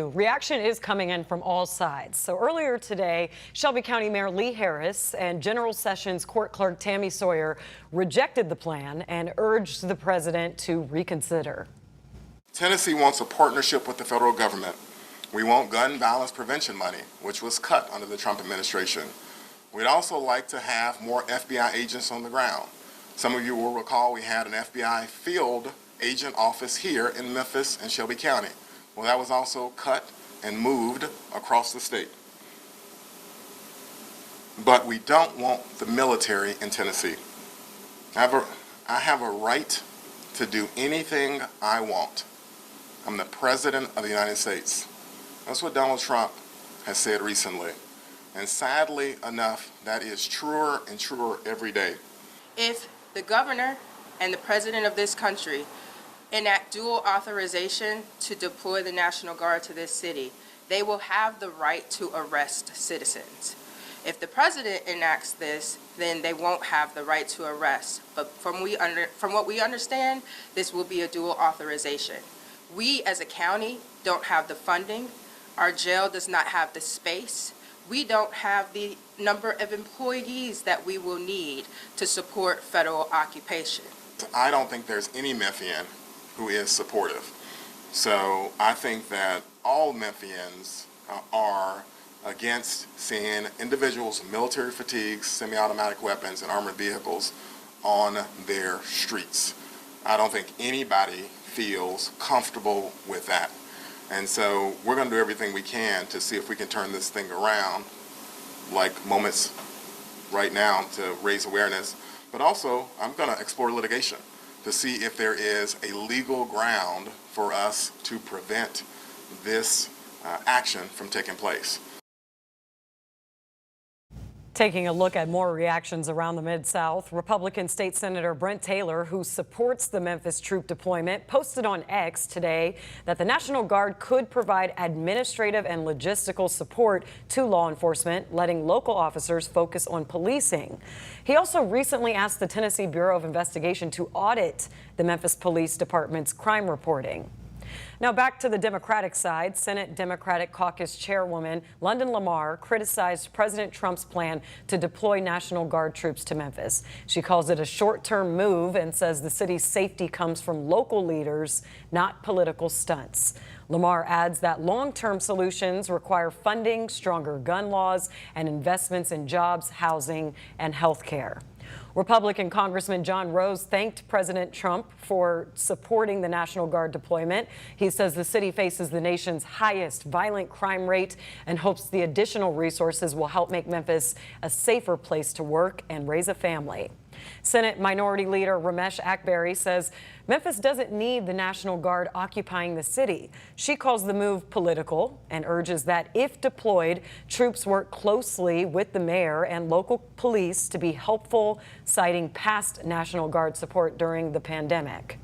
Reaction is coming in from all sides. So earlier today, Shelby County Mayor Lee Harris and General Sessions Court Clerk Tammy Sawyer rejected the plan and urged the president to reconsider. Tennessee wants a partnership with the federal government. We want gun violence prevention money, which was cut under the Trump administration. We'd also like to have more FBI agents on the ground. Some of you will recall we had an FBI field agent office here in Memphis and Shelby County. Well, that was also cut and moved across the state. But we don't want the military in Tennessee. I have a right to do anything I want. I'm the President of the United States. That's what Donald Trump has said recently. And sadly enough, that is truer and truer every day. If the governor and the president of this country enact dual authorization to deploy the National Guard to this city, they will have the right to arrest citizens. If the president enacts this, then they won't have the right to arrest. But from what we understand, this will be a dual authorization. We as a county don't have the funding. Our jail does not have the space. We don't have the number of employees that we will need to support federal occupation. I don't think there's any Memphian who is supportive. So I think that all Memphians are against seeing individuals with military fatigues, semi-automatic weapons, and armored vehicles on their streets. I don't think anybody feels comfortable with that. And so we're going to do everything we can to see if we can turn this thing around, like moments right now, to raise awareness. But also, I'm going to explore litigation to see if there is a legal ground for us to prevent this action from taking place. Taking a look at more reactions around the Mid-South, Republican State Senator Brent Taylor, who supports the Memphis troop deployment, posted on X today that the National Guard could provide administrative and logistical support to law enforcement, letting local officers focus on policing. He also recently asked the Tennessee Bureau of Investigation to audit the Memphis Police Department's crime reporting. Now back to the Democratic side. Senate Democratic Caucus Chairwoman London Lamar criticized President Trump's plan to deploy National Guard troops to Memphis. She calls it a short-term move and says the city's safety comes from local leaders, not political stunts. Lamar adds that long-term solutions require funding, stronger gun laws, and investments in jobs, housing, and health care. Republican Congressman John Rose thanked President Trump for supporting the National Guard deployment. He says the city faces the nation's highest violent crime rate and hopes the additional resources will help make Memphis a safer place to work and raise a family. Senate Minority Leader Ramesh Akbari says Memphis doesn't need the National Guard occupying the city. She calls the move political and urges that if deployed, troops work closely with the mayor and local police to be helpful, citing past National Guard support during the pandemic.